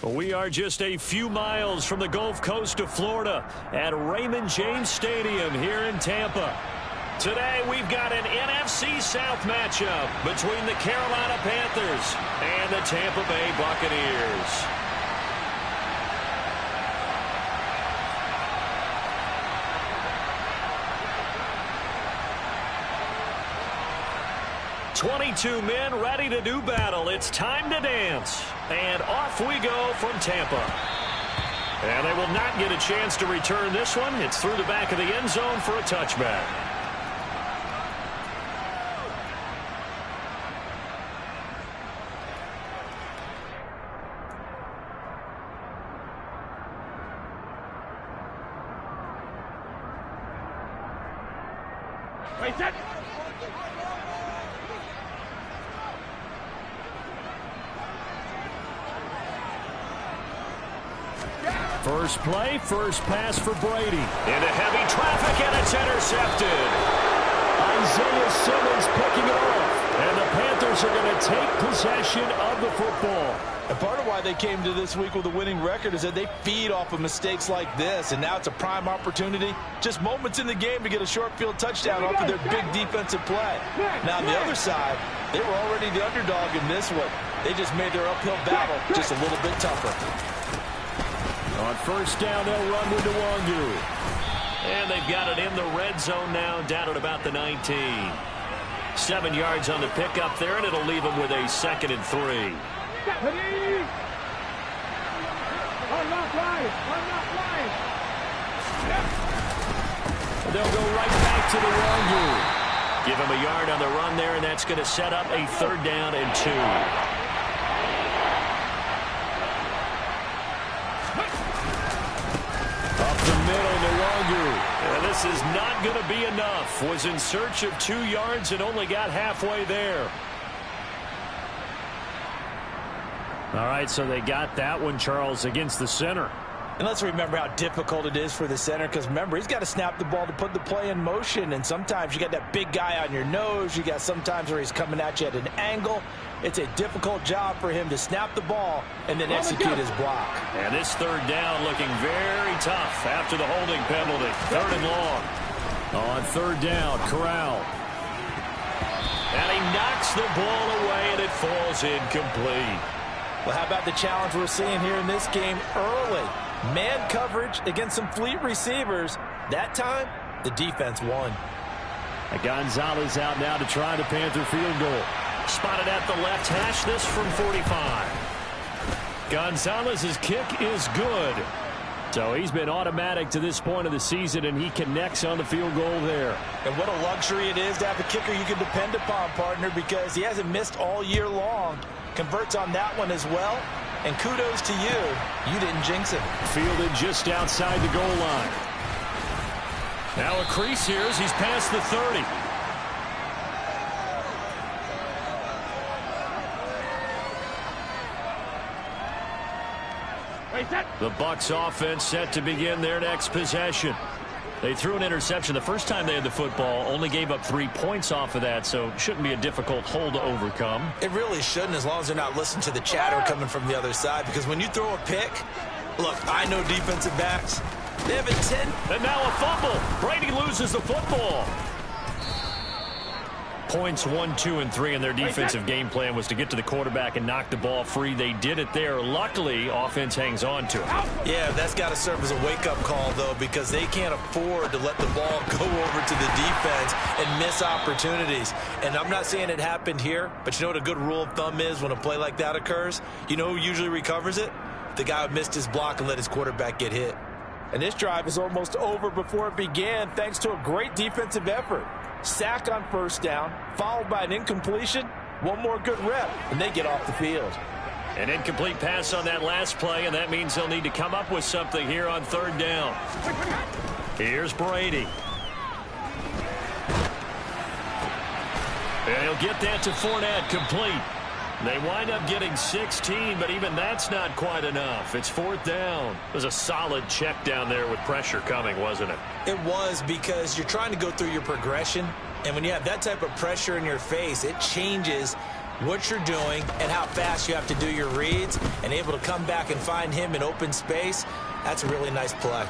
We are just a few miles from the Gulf Coast of Florida at Raymond James Stadium here in Tampa. Today we've got an NFC South matchup between the Carolina Panthers and the Tampa Bay Buccaneers. "22 men ready to do battle. It's time to dance." And off we go from Tampa. And they will not get a chance to return this one. It's through the back of the end zone for a touchback. Wait, that. First play, first pass for Brady. Into heavy traffic, and it's intercepted. Isaiah Simmons picking it off. And the Panthers are going to take possession of the football. And part of why they came to this week with a winning record is that they feed off of mistakes like this. And now it's a prime opportunity. Just moments in the game to get a short field touchdown off of their big defensive play. Now on the other side, they were already the underdog in this one. They just made their uphill battle just a little bit tougher. On first down, they'll run with Nwangu. And they've got it in the red zone now, down at about the 19. 7 yards on the pickup there, and it'll leave them with a 2nd and 3. They'll go right back to Nwangu. Give him a yard on the run there, and that's going to set up a 3rd down and 2. And this is not going to be enough. Was in search of 2 yards and only got halfway there. All right, so they got that one, Charles, against the center. And let's remember how difficult it is for the center, because remember, he's got to snap the ball to put the play in motion, and sometimes you got that big guy on your nose. You got sometimes where he's coming at you at an angle. It's a difficult job for him to snap the ball and then execute his block. And this 3rd down looking very tough after the holding penalty. 3rd and long. On 3rd down, Corral. And he knocks the ball away, and it falls incomplete. Well, how about the challenge we're seeing here in this game early? Man coverage against some fleet receivers. That time, the defense won. Gonzalez out now to try the Panther field goal. Spotted at the left hash, this from 45. Gonzalez's kick is good. So he's been automatic to this point of the season, and he connects on the field goal there. And what a luxury it is to have a kicker you can depend upon, partner, because he hasn't missed all year long. Converts on that one as well. And kudos to you. You didn't jinx him. Fielded just outside the goal line. Now a crease here as he's past the 30. The Bucs offense set to begin their next possession. They threw an interception the first time they had the football, only gave up 3 points off of that, so shouldn't be a difficult hole to overcome. It really shouldn't, as long as they're not listening to the chatter coming from the other side, because when you throw a pick, look, I know defensive backs, they have a 10. And now a fumble. Brady loses the football. Points 1, 2, and 3 in their defensive game plan was to get to the quarterback and knock the ball free. They did it there. Luckily, offense hangs on to it. Yeah, that's got to serve as a wake-up call, though, because they can't afford to let the ball go over to the defense and miss opportunities. And I'm not saying it happened here, but you know what a good rule of thumb is when a play like that occurs? You know who usually recovers it? The guy who missed his block and let his quarterback get hit. And this drive is almost over before it began, thanks to a great defensive effort. Sack on first down, followed by an incompletion. One more good rep, and they get off the field. An incomplete pass on that last play, and that means they'll need to come up with something here on 3rd down. Here's Brady. And he'll get that to Fournette, complete. They wind up getting 16, but even that's not quite enough. It's 4th down. It was a solid check down there with pressure coming, wasn't it? It was, because you're trying to go through your progression, and when you have that type of pressure in your face, it changes what you're doing and how fast you have to do your reads and able to come back and find him in open space. That's a really nice play.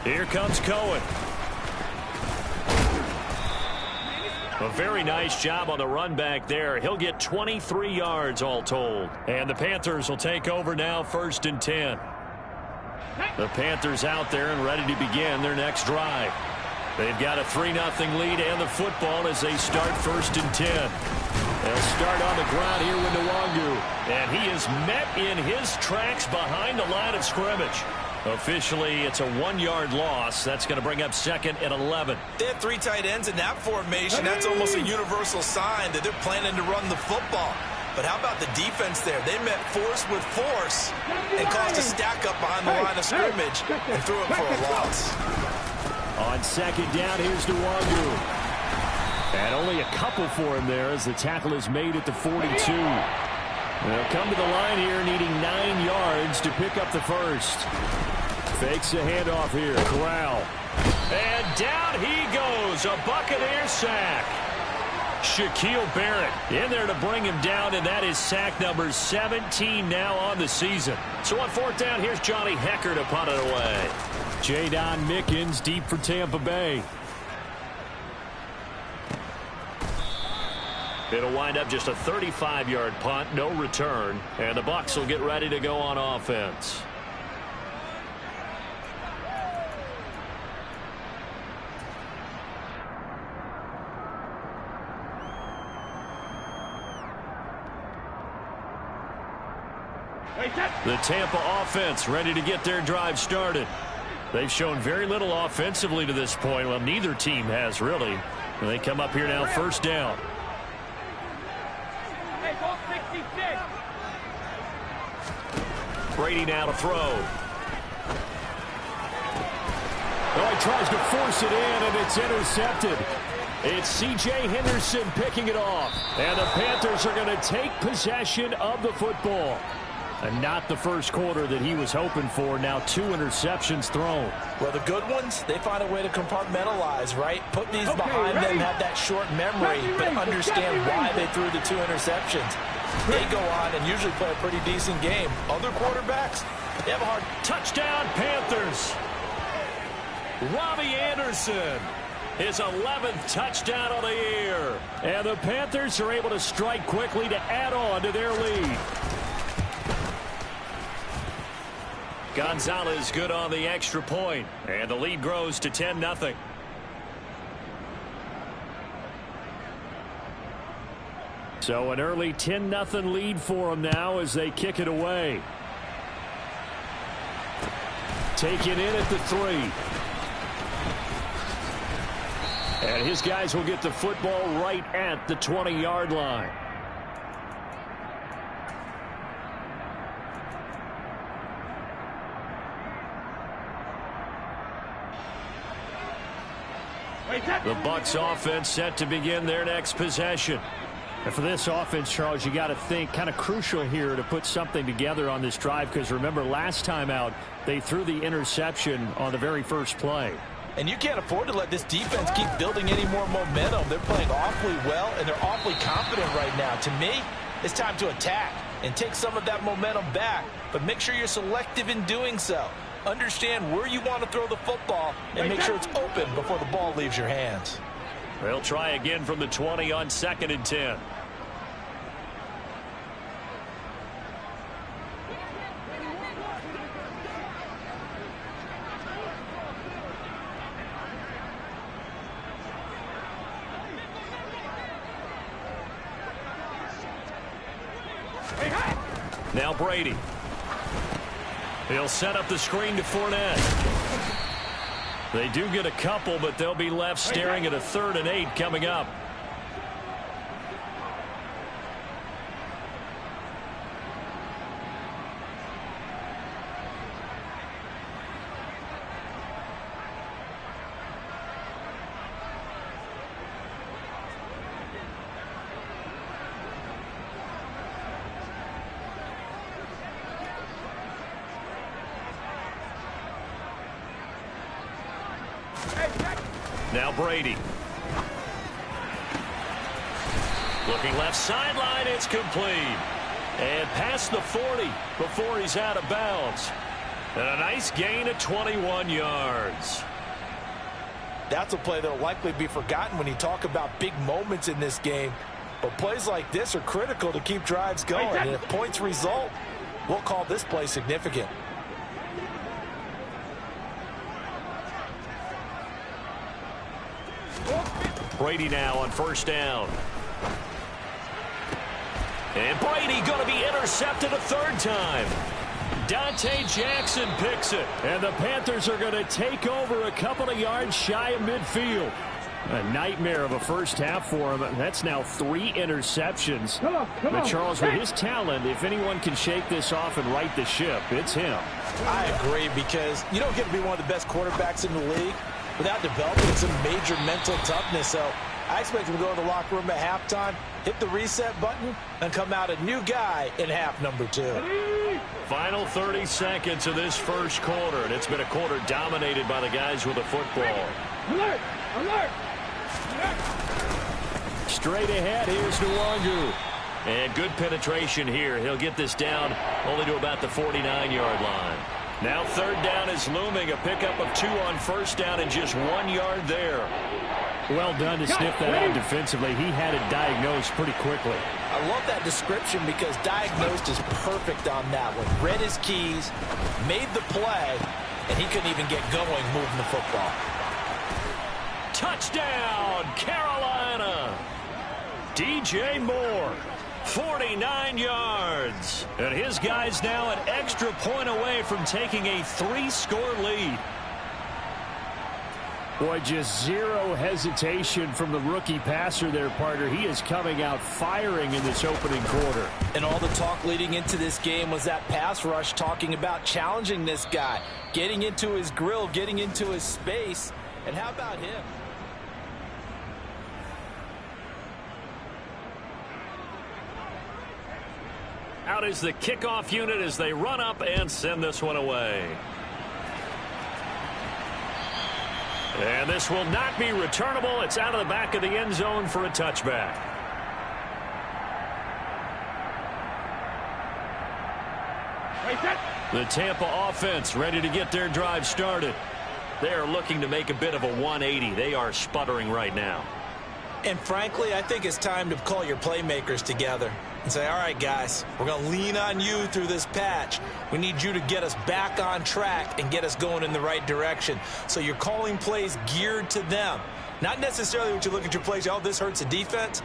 Here comes Cohen. A very nice job on the run back there. He'll get 23 yards all told. And the Panthers will take over now, 1st and 10. The Panthers out there and ready to begin their next drive. They've got a 3-0 lead and the football as they start 1st and 10. They'll start on the ground here with Nwangu. And he is met in his tracks behind the line of scrimmage. Officially, it's a 1-yard loss. That's going to bring up 2nd and 11. They have 3 tight ends in that formation. That's almost a universal sign that they're planning to run the football. But how about the defense there? They met force with force and caused a stack up behind the line of scrimmage and threw it for a loss. On 2nd down, here's Nwangu. And only a couple for him there as the tackle is made at the 42. They'll come to the line here needing 9 yards to pick up the first. Fakes a handoff here. Corral. And down he goes. A Buccaneer sack. Shaquille Barrett in there to bring him down, and that is sack number 17 now on the season. So on 4th down, here's Johnny Hekker to punt it away. Jadon Mickens deep for Tampa Bay. It'll wind up just a 35-yard punt, no return, and the Bucs will get ready to go on offense. The Tampa offense ready to get their drive started. They've shown very little offensively to this point. Well, neither team has really. And they come up here now, 1st down. Brady now to throw. Oh, he tries to force it in, and it's intercepted. It's C.J. Henderson picking it off. And the Panthers are going to take possession of the football. And not the first quarter that he was hoping for. Now 2 interceptions thrown. Well, the good ones, they find a way to compartmentalize, right? Put these behind them, have that short memory, but understand why they threw the 2 interceptions. They go on and usually play a pretty decent game. Other quarterbacks, they have a hard touchdown, Panthers. Robbie Anderson, his 11th touchdown of the year. And the Panthers are able to strike quickly to add on to their lead. Gonzalez good on the extra point, and the lead grows to 10-0. So an early 10-0 lead for them now as they kick it away. Taken in at the 3. And his guys will get the football right at the 20-yard line. The Bucs offense set to begin their next possession. And for this offense, Charles, you got to think kind of crucial here to put something together on this drive, because remember last time out they threw the interception on the very first play. And you can't afford to let this defense keep building any more momentum. They're playing awfully well, and they're awfully confident right now. To me, it's time to attack and take some of that momentum back, but make sure you're selective in doing so. Understand where you want to throw the football and make sure it's open before the ball leaves your hands. They'll try again from the 20 on 2nd and 10. Now Brady. He'll set up the screen to Fournette. They do get a couple, but they'll be left staring at a 3rd and 8 coming up. Now Brady. Looking left sideline, it's complete. And past the 40 before he's out of bounds. And a nice gain of 21 yards. That's a play that will likely be forgotten when you talk about big moments in this game. But plays like this are critical to keep drives going. And if points result, we'll call this play significant. Brady now on first down. And Brady going to be intercepted a third time. Dante Jackson picks it. And the Panthers are going to take over a couple of yards shy of midfield. A nightmare of a first half for him. That's now 3 interceptions. But Charles, with his talent, if anyone can shake this off and right the ship, it's him. I agree, because you don't get to be one of the best quarterbacks in the league without developing some major mental toughness. So I expect him to go in the locker room at halftime, hit the reset button, and come out a new guy in half number 2. Final 30 seconds of this first quarter, and it's been a quarter dominated by the guys with the football. Alert! Alert! Straight ahead, here's Nwangu. And good penetration here. He'll get this down only to about the 49-yard line. Now third down is looming. A pickup of 2 on first down and just 1 yard there. Well done to sniff that out defensively. He had it diagnosed pretty quickly. I love that description because diagnosed is perfect on that one. Read his keys, made the play, and he couldn't even get going moving the football. Touchdown, Carolina. DJ Moore, 49 yards. And his guys now an extra point away from taking a 3-score lead. Boy, just zero hesitation from the rookie passer there, partner. He is coming out firing in this opening quarter. And all the talk leading into this game was that pass rush talking about challenging this guy, getting into his grill, getting into his space. And how about him? Out is the kickoff unit as they run up and send this one away. And this will not be returnable. It's out of the back of the end zone for a touchback. The Tampa offense ready to get their drive started. They are looking to make a bit of a 180. They are sputtering right now. And frankly, I think it's time to call your playmakers together and say, all right, guys, we're going to lean on you through this patch. We need you to get us back on track and get us going in the right direction. So you're calling plays geared to them. Not necessarily when you look at your plays, oh, this hurts the defense.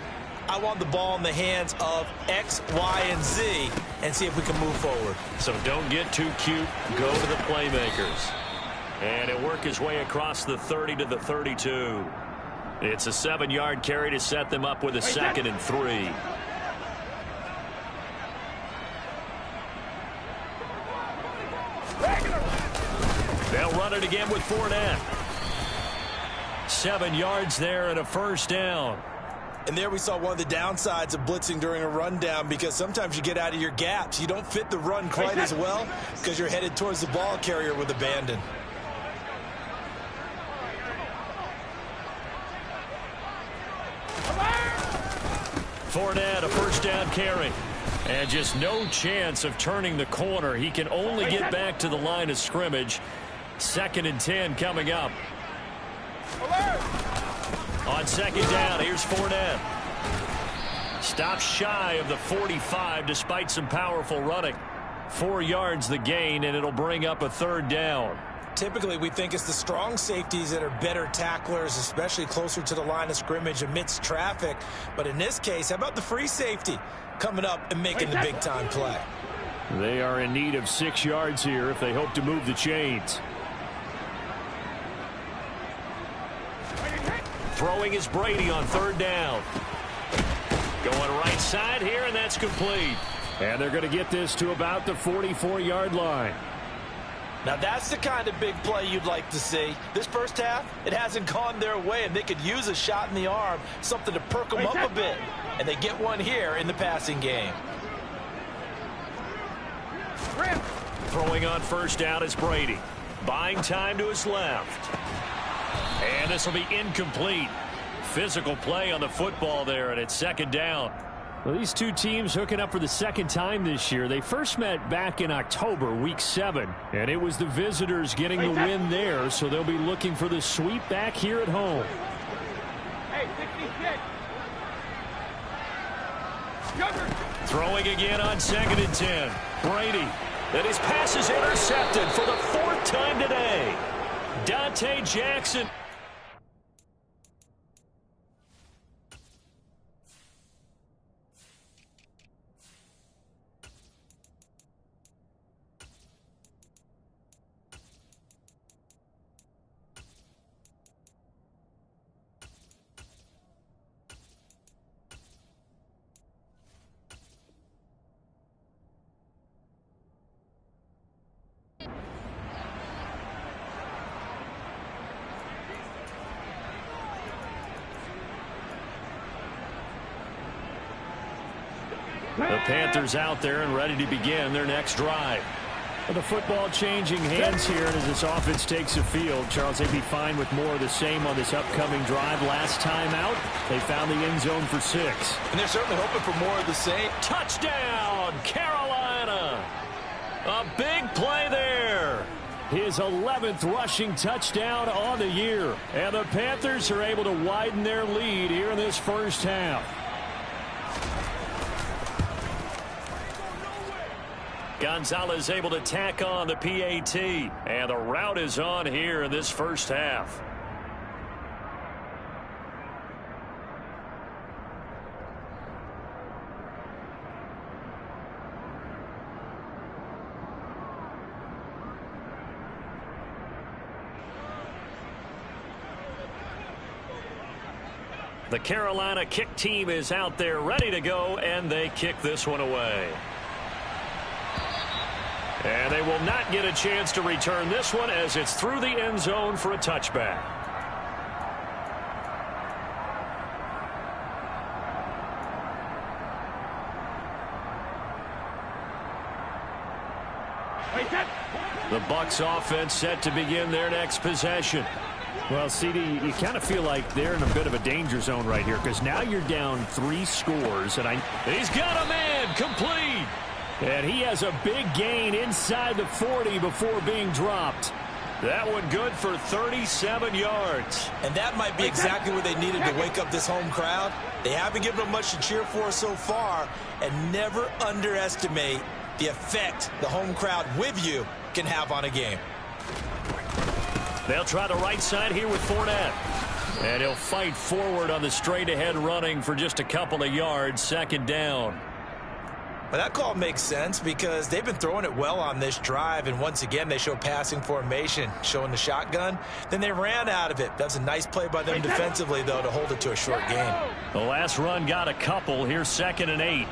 I want the ball in the hands of X, Y, and Z and see if we can move forward. So don't get too cute. Go to the playmakers. And he'll work his way across the 30 to the 32. It's a 7-yard carry to set them up with a 2nd and 3. They'll run it again with Fournette. 7 yards there and a first down. And there we saw one of the downsides of blitzing during a rundown, because sometimes you get out of your gaps. You don't fit the run quite as well because you're headed towards the ball carrier with abandon. Fournette, a first down carry. And just no chance of turning the corner. He can only get back to the line of scrimmage. 2nd and 10 coming up. On 2nd down, here's Fournette. Stops shy of the 45 despite some powerful running. 4 yards the gain, and it'll bring up a 3rd down. Typically, we think it's the strong safeties that are better tacklers, especially closer to the line of scrimmage amidst traffic. But in this case, how about the free safety coming up and making the big-time play? They are in need of 6 yards here if they hope to move the chains. Throwing is Brady on 3rd down. Going right side here, and that's complete. And they're going to get this to about the 44-yard line. Now, that's the kind of big play you'd like to see. This first half, it hasn't gone their way, and they could use a shot in the arm, something to perk them up a bit. And they get one here in the passing game. Throwing on first down is Brady. Buying time to his left. And this will be incomplete. Physical play on the football there, and it's second down. Well, these two teams hooking up for the second time this year. They first met back in October, week 7, and it was the visitors getting the win there, so they'll be looking for the sweep back here at home. Hey, 66. Throwing again on 2nd and 10. Brady. And his pass is intercepted for the 4th time today. Dante Jackson. The Panthers out there and ready to begin their next drive. Well, the football changing hands here, and as this offense takes the field, Charles, they'd be fine with more of the same on this upcoming drive. Last time out, they found the end zone for 6. And they're certainly hoping for more of the same. Touchdown, Carolina. A big play there. His 11th rushing touchdown on the year. And the Panthers are able to widen their lead here in this first half. Gonzalez able to tack on the PAT. And the route is on here in this first half. The Carolina kick team is out there ready to go, and they kick this one away. And they will not get a chance to return this one as it's through the end zone for a touchback. The Bucs offense set to begin their next possession. Well, CD, you kind of feel like they're in a bit of a danger zone right here because now you're down 3 scores. And he's got a man complete. And he has a big gain inside the 40 before being dropped. That one good for 37 yards. And that might be exactly what they needed to wake up this home crowd. They haven't given them much to cheer for so far. And never underestimate the effect the home crowd with you can have on a game. They'll try the right side here with Fournette. And he'll fight forward on the straight-ahead running for just a couple of yards. Second down. But that call makes sense because they've been throwing it well on this drive, and once again they show passing formation, showing the shotgun. Then they ran out of it. That's a nice play by them defensively, though, to hold it to a short game. The last run got a couple. Here's 2nd and 8.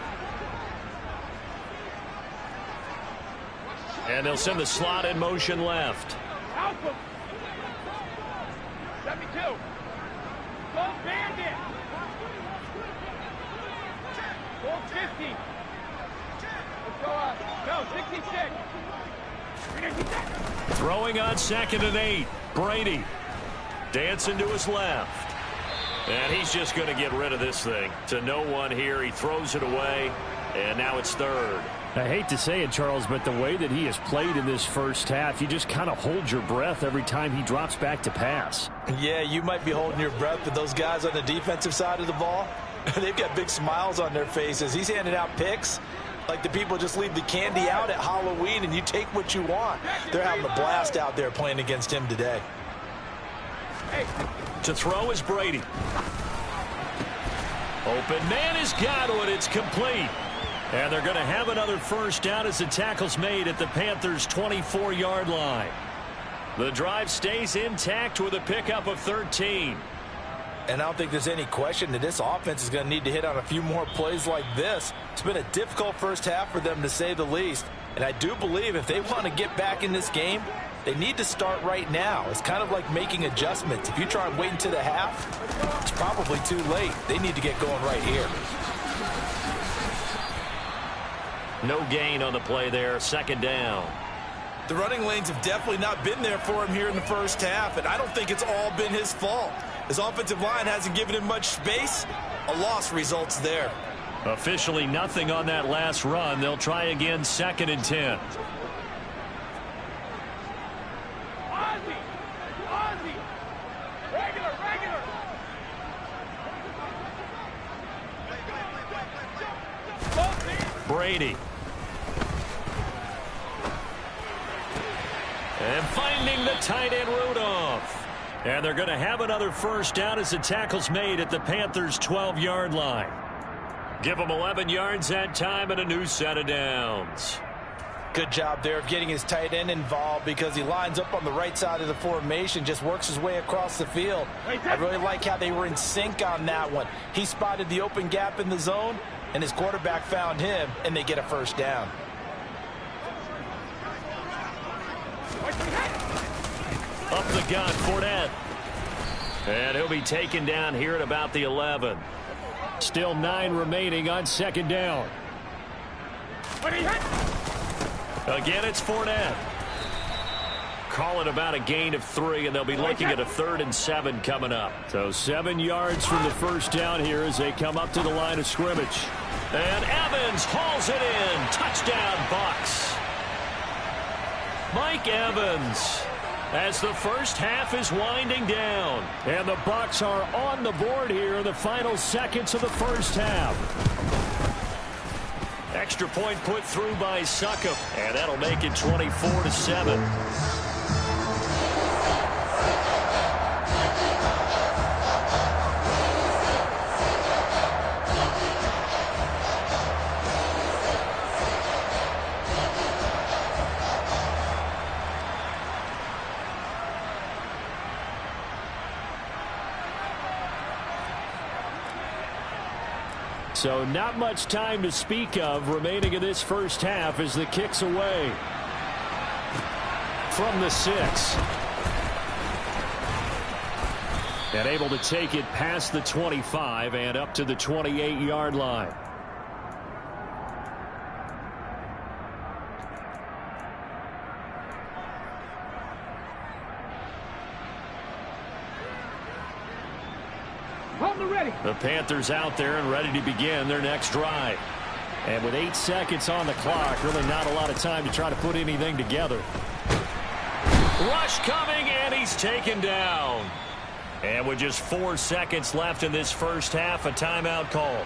And they'll send the slot in motion left. 72. Go Bandit. Go 50. Let's go 66. Throwing on 2nd and 8. Brady dancing to his left. And he's just going to get rid of this thing. To no one here. He throws it away. And now it's 3rd. I hate to say it, Charles, but the way that he has played in this first half, you just kind of hold your breath every time he drops back to pass. Yeah, you might be holding your breath, but those guys on the defensive side of the ball, they've got big smiles on their faces. He's handing out picks like the people just leave the candy out at Halloween and you take what you want. They're having a blast out there playing against him today. To throw is Brady. Open man has got one. It's complete. And they're going to have another first down as the tackle's made at the Panthers' 24-yard line. The drive stays intact with a pickup of 13. And I don't think there's any question that this offense is going to need to hit on a few more plays like this. It's been a difficult first half for them, to say the least. And I do believe if they want to get back in this game, they need to start right now. It's kind of like making adjustments. If you try and wait until the half, it's probably too late. They need to get going right here. No gain on the play there. 2nd down. The running lanes have definitely not been there for him here in the first half, and I don't think it's all been his fault. His offensive line hasn't given him much space. A loss results there. Officially nothing on that last run. They'll try again, 2nd and 10. Brady. And finding the tight end Rudolph. And they're going to have another first down as the tackle's made at the Panthers' 12-yard line. Give them 11 yards that time and a new set of downs. Good job there of getting his tight end involved because he lines up on the right side of the formation, just works his way across the field. I really like how they were in sync on that one. He spotted the open gap in the zone, and his quarterback found him, and they get a first down. Up the gun, Fournette. And he'll be taken down here at about the 11. Still 9 remaining on 2nd down. Again, it's Fournette. Call it about a gain of 3, and they'll be looking at a 3rd and 7 coming up. So 7 yards from the first down here as they come up to the line of scrimmage. And Evans hauls it in. Touchdown, Bucs. Mike Evans, as the first half is winding down. And the Bucs are on the board here in the final seconds of the first half. Extra point put through by Succop, and that'll make it 24-7. So not much time to speak of remaining in this first half as the kick's away from the 6. And able to take it past the 25 and up to the 28-yard line. The Panthers out there and ready to begin their next drive. And with 8 seconds on the clock, really not a lot of time to try to put anything together. Rush coming, and he's taken down. And with just 4 seconds left in this first half, a timeout call.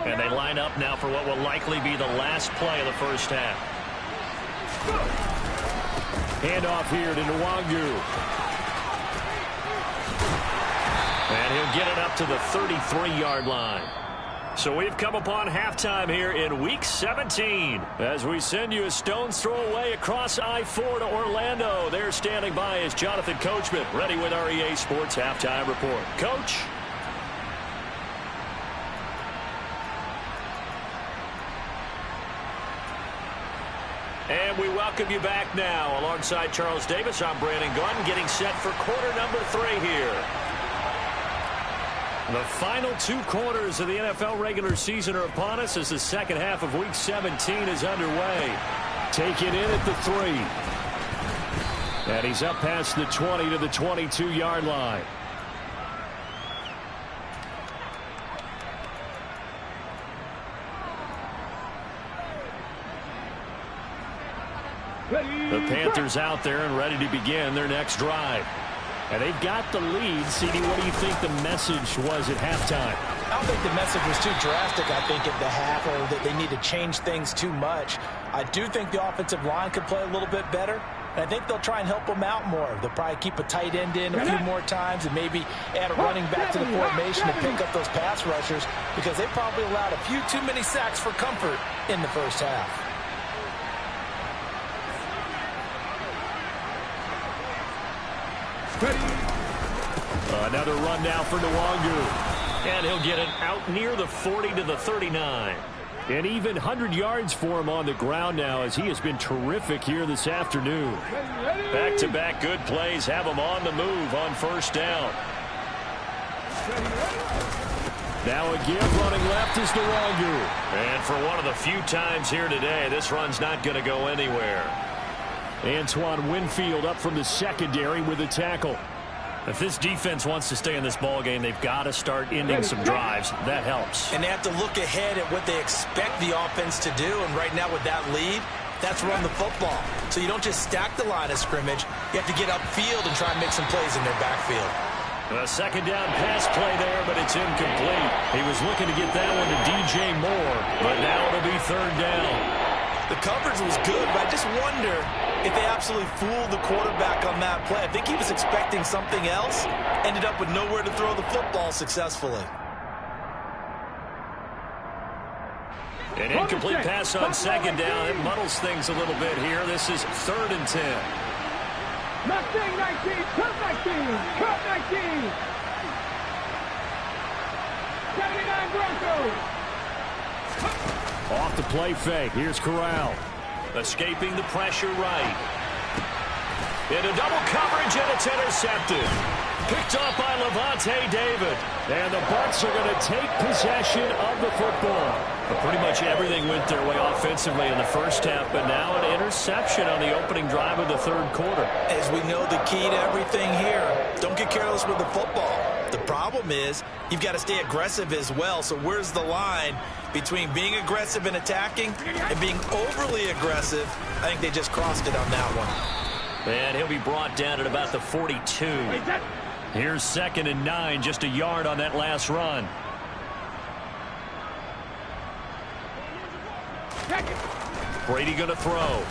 And they line up now for what will likely be the last play of the first half. Handoff here to Nwangu. And he'll get it up to the 33-yard line. So we've come upon halftime here in Week 17. As we send you a stone's throw away across I-4 to Orlando. There standing by is Jonathan Coachman, ready with our EA Sports Halftime Report. Coach? And we welcome you back now. Alongside Charles Davis, I'm Brandon Gunn, getting set for quarter number 3 here. The final 2 quarters of the NFL regular season are upon us as the second half of Week 17 is underway. Take it in at the 3. And he's up past the 20 to the 22-yard line. The Panthers out there and ready to begin their next drive. And they've got the lead. CD, what do you think the message was at halftime? I don't think the message was too drastic, I think, at the half, or that they need to change things too much. I do think the offensive line could play a little bit better. And I think they'll try and help them out more. They'll probably keep a tight end in a few more times and maybe add a running back to the formation to pick up those pass rushers, because they probably allowed a few too many sacks for comfort in the first half. Another run now for Nwangu. And he'll get it out near the 40 to the 39. And even 100 yards for him on the ground now, as he has been terrific here this afternoon. Back-to-back good plays have him on the move on first down. Now again running left is Nwangu. And for one of the few times here today, this run's not going to go anywhere. Antoine Winfield up from the secondary with a tackle. If this defense wants to stay in this ball game, they've got to start ending some drives. That helps. And they have to look ahead at what they expect the offense to do. And right now with that lead, that's run the football. So you don't just stack the line of scrimmage. You have to get upfield and try and make some plays in their backfield. A second down pass play there, but it's incomplete. He was looking to get that one to DJ Moore, but now it'll be third down. The coverage was good, but I just wonder if they absolutely fooled the quarterback on that play. I think he was expecting something else, ended up with nowhere to throw the football successfully. An incomplete pass on second down. It muddles things a little bit here. This is 3rd and 10. Mustang 19, cut 19, cut 19. 79 Broncos. Off the play fake. Here's Corral. Escaping the pressure right. Into double coverage, and it's intercepted. Picked up by Levante David. And the Bucs are going to take possession of the football. But pretty much everything went their way offensively in the first half, but now an interception on the opening drive of the third quarter. As we know, the key to everything here, don't get careless with the football. The problem is you've got to stay aggressive as well. So where's the line between being aggressive and attacking and being overly aggressive? I think they just crossed it on that one. And he'll be brought down at about the 42. Here's 2nd and 9, just a yard on that last run. Brady going to throw.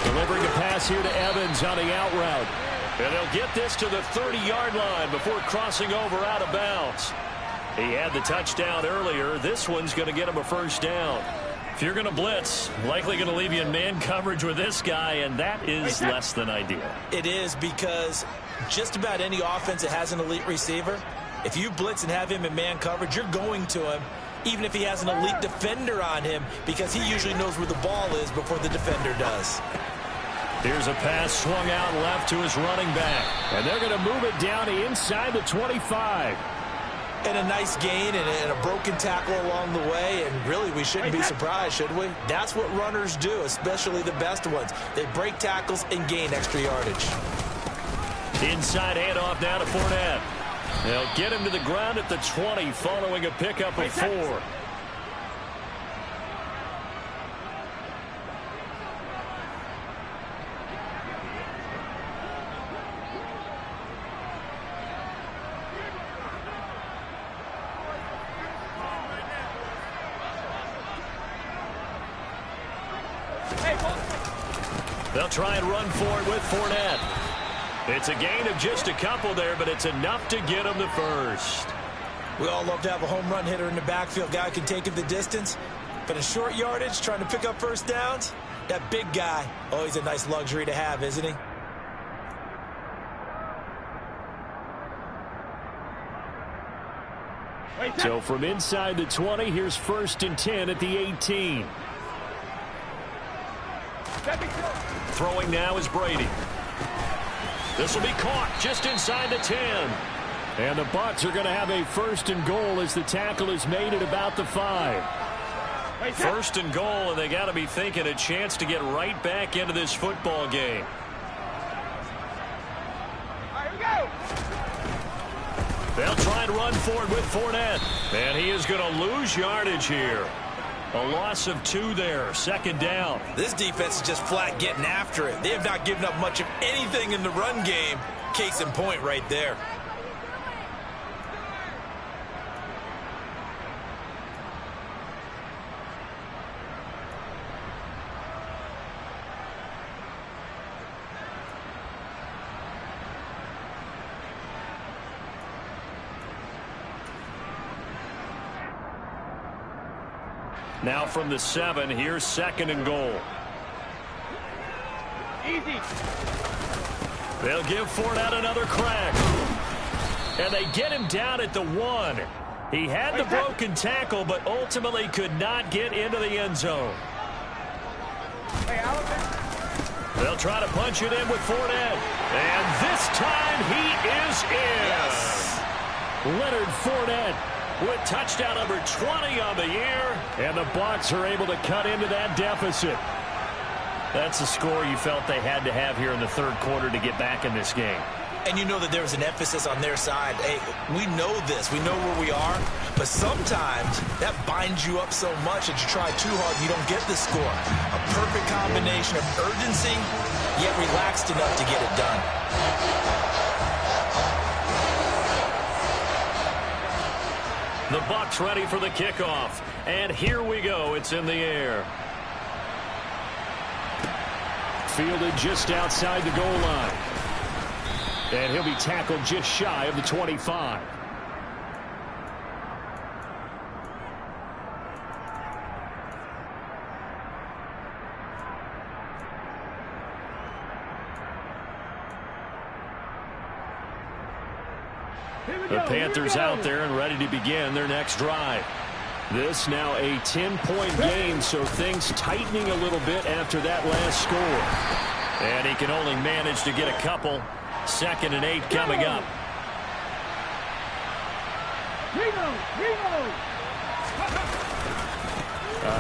Delivering a pass here to Evans on the out route. And they'll get this to the 30-yard line before crossing over out of bounds. He had the touchdown earlier. This one's going to get him a first down. If you're going to blitz, likely going to leave you in man coverage with this guy, and that is less than ideal. It is, because just about any offense that has an elite receiver, if you blitz and have him in man coverage, you're going to him, even if he has an elite defender on him, because he usually knows where the ball is before the defender does. Here's a pass swung out left to his running back. And they're going to move it down to inside the 25. And a nice gain and a broken tackle along the way. And really, we shouldn't be surprised, should we? That's what runners do, especially the best ones. They break tackles and gain extra yardage. Inside handoff now to Fournette. They'll get him to the ground at the 20 following a pickup of 4. They'll try and run for it with Fournette. It's a gain of just a couple there, but it's enough to get him the first. We all love to have a home run hitter in the backfield. Guy can take it the distance. But in short yardage, trying to pick up first downs, that big guy, always a nice luxury to have, isn't he? So from inside the 20, here's 1st and 10 at the 18. Throwing now is Brady. This will be caught just inside the 10. And the Bucs are going to have a 1st and goal as the tackle is made at about the 5. 1st and goal, and they got to be thinking a chance to get right back into this football game. All right, here we go. They'll try and run for it with Fournette. And he is going to lose yardage here. A loss of 2 there. 2nd down. This defense is just flat getting after it. They have not given up much of anything in the run game. Case in point right there. Now from the 7, here's 2nd and goal. Easy. They'll give Fournette another crack. And they get him down at the 1. He had the broken tackle, but ultimately could not get into the end zone. Hey, Alabama. They'll try to punch it in with Fournette. And this time he is in. Yes. Leonard Fournette with touchdown number 20 on the year. And the Bucs are able to cut into that deficit. That's a score you felt they had to have here in the third quarter to get back in this game. And you know that there was an emphasis on their side. Hey, we know this. We know where we are. But sometimes that binds you up so much that you try too hard, you don't get the score. A perfect combination of urgency, yet relaxed enough to get it done. The Bucs ready for the kickoff. And here we go. It's in the air. Fielded just outside the goal line. And he'll be tackled just shy of the 25. The Panthers out there and ready to begin their next drive. This now a 10-point game, so things tightening a little bit after that last score. And he can only manage to get a couple. 2nd and 8 coming up.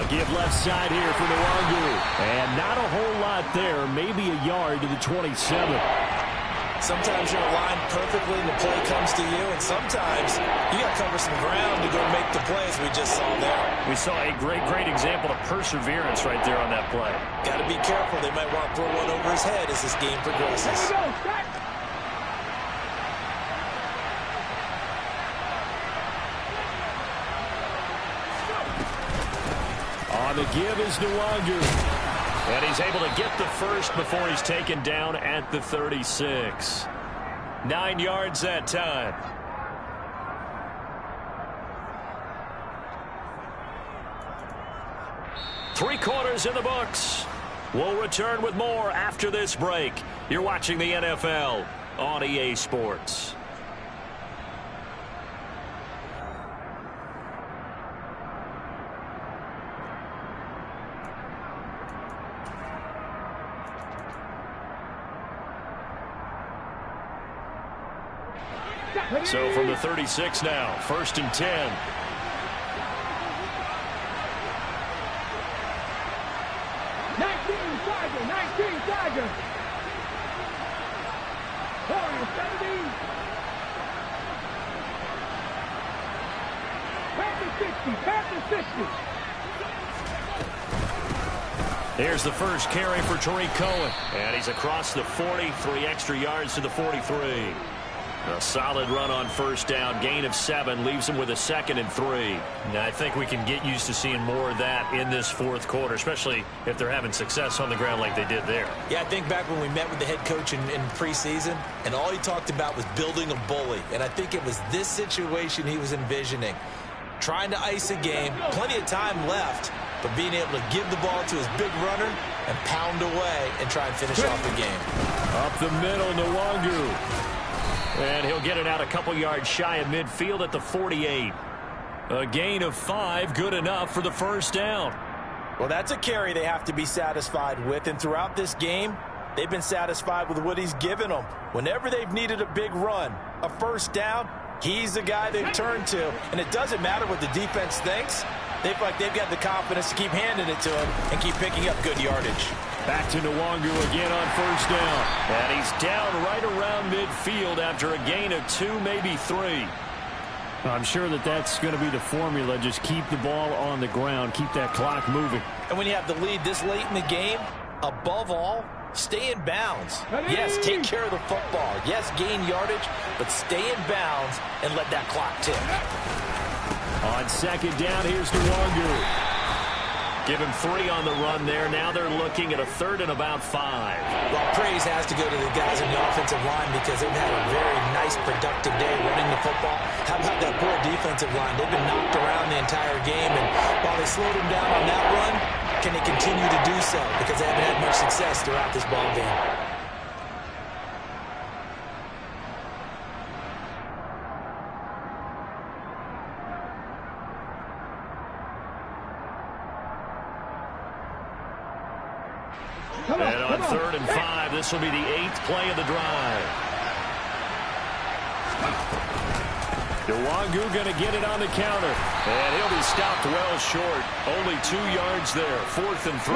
Give left side here for Nwangwu. And not a whole lot there. Maybe a yard to the 27. Sometimes you're aligned perfectly and the play comes to you, and sometimes you got to cover some ground to go make the plays we just saw there. We saw a great example of perseverance right there on that play. Got to be careful. They might want to throw one over his head as this game progresses. On the give is Nwangwu. And he's able to get the first before he's taken down at the 36. 9 yards that time. Three quarters in the books. We'll return with more after this break. You're watching the NFL on EA Sports. So from the 36 now, 1st and 10. Tiger. 17. Past the 60. Here's the first carry for Tariq Cohen. And he's across the 40, 3 extra yards to the 43. A solid run on first down. Gain of 7 leaves him with a 2nd and 3. Now, I think we can get used to seeing more of that in this fourth quarter, especially if they're having success on the ground like they did there. Yeah, I think back when we met with the head coach in preseason, and all he talked about was building a bully. And I think it was this situation he was envisioning. Trying to ice a game, plenty of time left, but being able to give the ball to his big runner and pound away and try and finish off the game. Up the middle, Nwangwu. And he'll get it out a couple yards shy of midfield at the 48. A gain of 5, good enough for the first down. Well, that's a carry they have to be satisfied with. And throughout this game, they've been satisfied with what he's given them. Whenever they've needed a big run, a first down, he's the guy they've turned to. And it doesn't matter what the defense thinks. They feel like they've got the confidence to keep handing it to him and keep picking up good yardage. Back to Nwangwu again on first down. And he's down right around midfield after a gain of 2, maybe 3. I'm sure that's going to be the formula. Just keep the ball on the ground. Keep that clock moving. And when you have the lead this late in the game, above all, stay in bounds. Yes, take care of the football. Yes, gain yardage, but stay in bounds and let that clock tick. On second down, here's Nwangwu. Give him 3 on the run there. Now they're looking at a 3rd and about 5. Well, praise has to go to the guys in the offensive line because they've had a very nice, productive day running the football. How about that poor defensive line? They've been knocked around the entire game, and while they slowed them down on that run, can they continue to do so? Because they haven't had much success throughout this ball game. And on 3rd and 5, this will be the 8th play of the drive. Nwangwu going to get it on the counter. And he'll be stopped well short. Only 2 yards there. 4th and 3.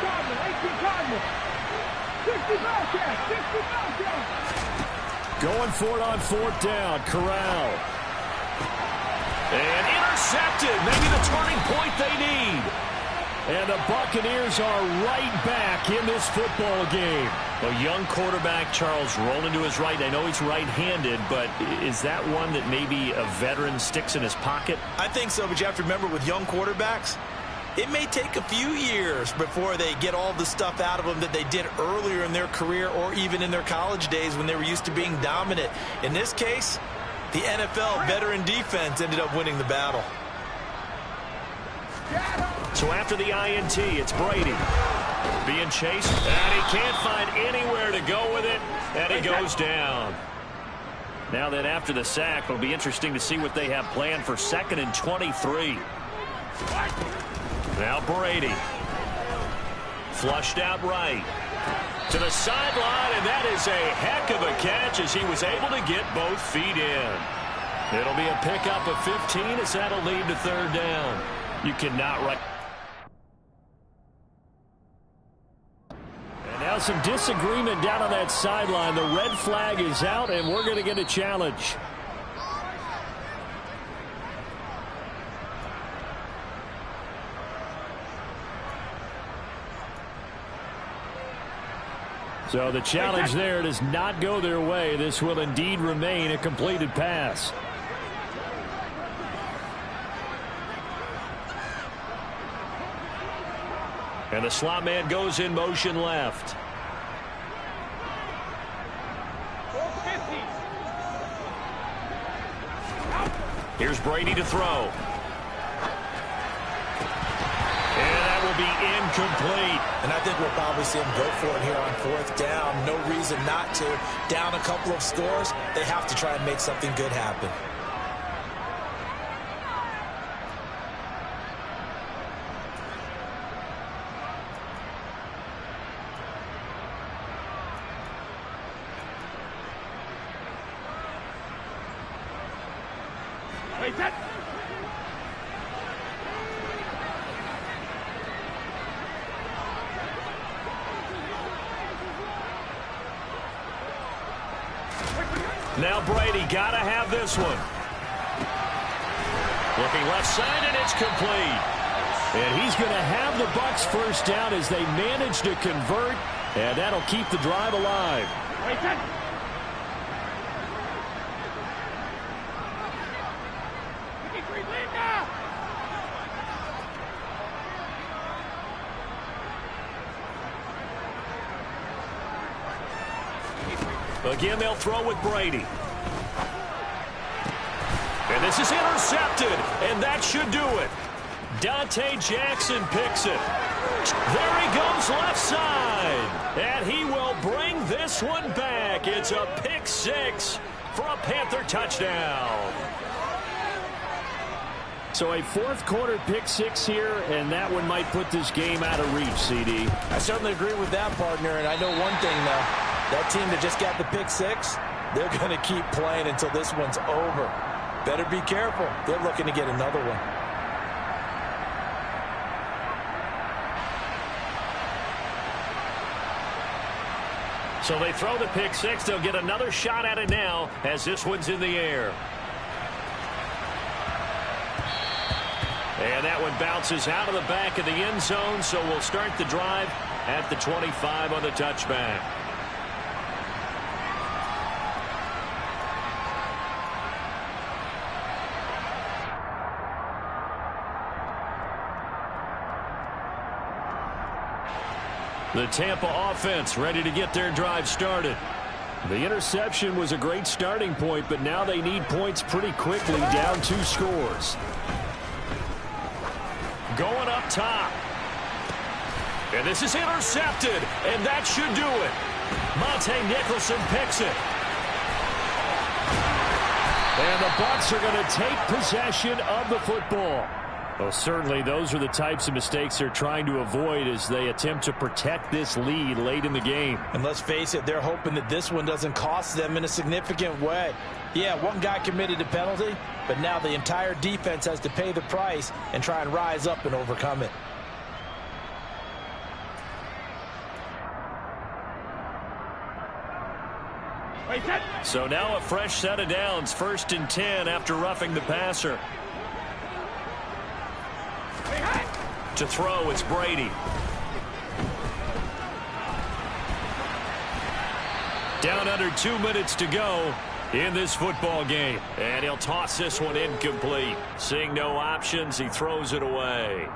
Cardinal, 18 Cardinal. 60 Bellcat, 60 Bellcat. Going for it on fourth down. Corral. And intercepted. Maybe the turning point they need. And the Buccaneers are right back in this football game. A young quarterback, Charles, rolling to his right. I know he's right-handed, but is that one that maybe a veteran sticks in his pocket? I think so, but you have to remember with young quarterbacks, it may take a few years before they get all the stuff out of them that they did earlier in their career or even in their college days when they were used to being dominant. In this case, the NFL veteran defense ended up winning the battle. So after the INT, it's Brady being chased, and he can't find anywhere to go with it, and he goes down. Now that after the sack, it'll be interesting to see what they have planned for 2nd and 23. Now Brady. Flushed out right. To the sideline, and that is a heck of a catch as he was able to get both feet in. It'll be a pickup of 15 as that'll lead to 3rd down. You cannot write. And now some disagreement down on that sideline. The red flag is out, and we're going to get a challenge. So the challenge there does not go their way. This will indeed remain a completed pass. And the slot man goes in motion left. Here's Brady to throw. And that will be incomplete. And I think we'll probably see him go for it here on 4th down. No reason not to. Down a couple of scores, they have to try and make something good happen. Now Brady got to have this one. Looking left side, and it's complete. And he's going to have the Bucs 1st down as they manage to convert, and that'll keep the drive alive. Again, they'll throw with Brady. And this is intercepted, and that should do it. Dante Jackson picks it. There he goes left side. And he will bring this one back. It's a pick 6 for a Panther touchdown. So a 4th quarter pick 6 here, and that one might put this game out of reach, CD. I certainly agree with that, partner, and I know one thing, though. That team that just got the pick 6, they're going to keep playing until this one's over. Better be careful. They're looking to get another one. So they throw the pick 6. They'll get another shot at it now as this one's in the air. And that one bounces out of the back of the end zone, so we'll start the drive at the 25 on the touchback. The Tampa offense ready to get their drive started. The interception was a great starting point, but now they need points pretty quickly, down 2 scores. Going up top. And this is intercepted, and that should do it. Monte Nicholson picks it. And the Bucs are going to take possession of the football. Well, certainly those are the types of mistakes they're trying to avoid as they attempt to protect this lead late in the game. And let's face it, they're hoping that this one doesn't cost them in a significant way. Yeah, one guy committed a penalty, but now the entire defense has to pay the price and try and rise up and overcome it. So now a fresh set of downs, 1st and 10 after roughing the passer. To throw, it's Brady. Down under 2 minutes to go in this football game. And he'll toss this one incomplete. Seeing no options, he throws it away.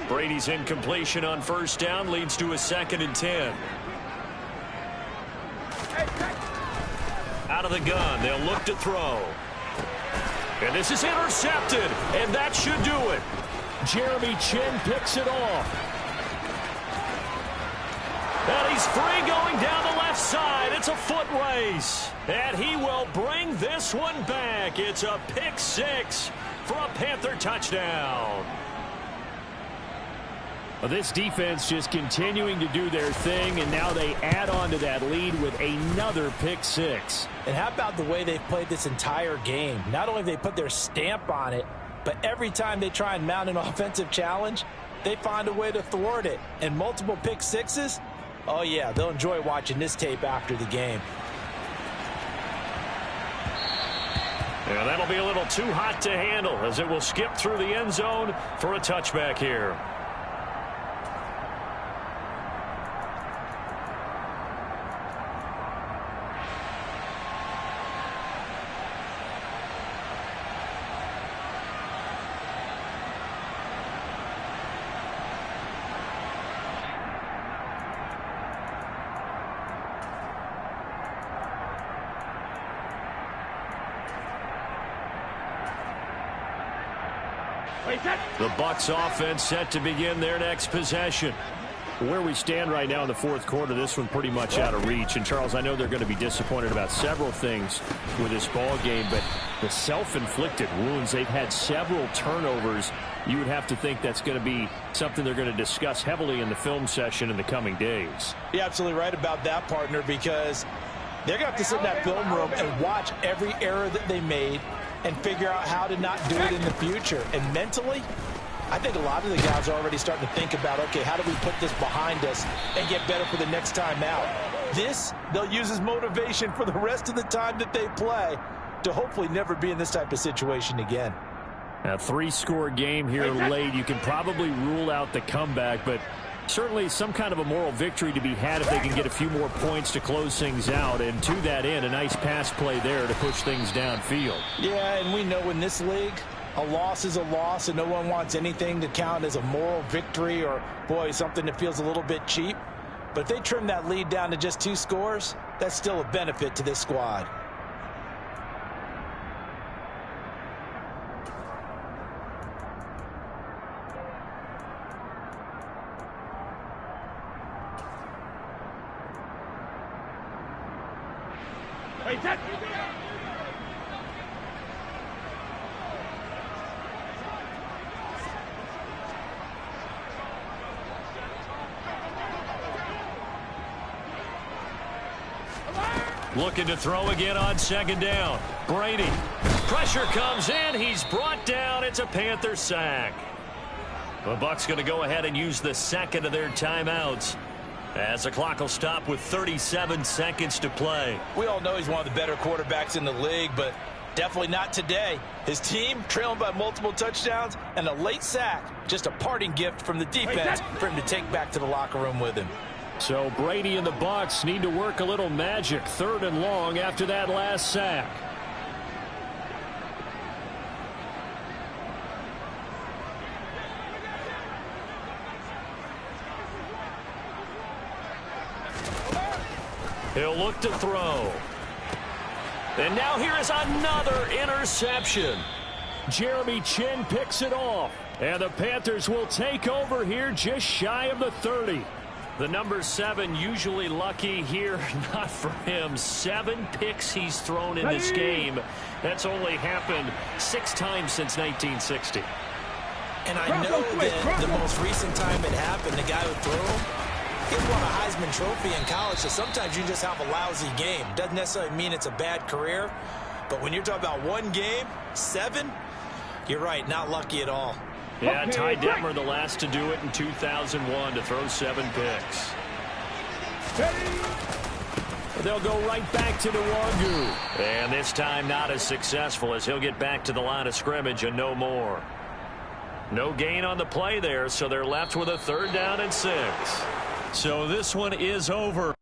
Brady's incompletion on 1st down leads to a 2nd and 10. Out of the gun, they'll look to throw. And this is intercepted, and that should do it. Jeremy Chinn picks it off. And he's free going down the left side. It's a foot race. And he will bring this one back. It's a pick 6 for a Panther touchdown. Well, this defense just continuing to do their thing, and now they add on to that lead with another pick 6. And how about the way they've played this entire game? Not only have they put their stamp on it, but every time they try and mount an offensive challenge, they find a way to thwart it. And multiple pick 6s, oh yeah, they'll enjoy watching this tape after the game. Yeah, that'll be a little too hot to handle as it will skip through the end zone for a touchback here. The Bucs offense set to begin their next possession. Where we stand right now in the 4th quarter, this one pretty much out of reach. And, Charles, I know they're going to be disappointed about several things with this ball game, but the self-inflicted wounds, they've had several turnovers. You would have to think that's going to be something they're going to discuss heavily in the film session in the coming days. You're absolutely right about that, partner, because they're going to have to sit in that film room and watch every error that they made and figure out how to not do it in the future. And mentally, I think a lot of the guys are already starting to think about, okay, how do we put this behind us and get better for the next time out? This, they'll use as motivation for the rest of the time that they play to hopefully never be in this type of situation again. A 3-score game here late. You can probably rule out the comeback, but certainly some kind of a moral victory to be had if they can get a few more points to close things out. And to that end, a nice pass play there to push things downfield. Yeah, and we know in this league, a loss is a loss, and no one wants anything to count as a moral victory or, boy, something that feels a little bit cheap. But if they trim that lead down to just 2 scores, that's still a benefit to this squad. Looking to throw again on 2nd down. Brady. Pressure comes in. He's brought down. It's a Panther sack. The Bucs going to go ahead and use the 2nd of their timeouts as the clock will stop with 37 seconds to play. We all know he's one of the better quarterbacks in the league, but definitely not today. His team trailing by multiple touchdowns and a late sack. Just a parting gift from the defense for him to take back to the locker room with him. So Brady and the Bucs need to work a little magic. 3rd and long after that last sack. He'll look to throw. And now here is another interception. Jeremy Chinn picks it off. And the Panthers will take over here just shy of the 30. The number 7 usually lucky here. Not for him. 7 picks he's thrown in this game. That's only happened 6 times since 1960. And I know that the most recent time it happened, the guy who threw him, he won a Heisman Trophy in college, so sometimes you just have a lousy game. Doesn't necessarily mean it's a bad career, but when you're talking about one game, 7, you're right, not lucky at all. Yeah, Okay, Ty break. Detmer, the last to do it in 2001, to throw 7 picks. They'll go right back to Nwogu. And this time not as successful, as he'll get back to the line of scrimmage and no more. No gain on the play there, so they're left with a 3rd down and 6. So this one is over.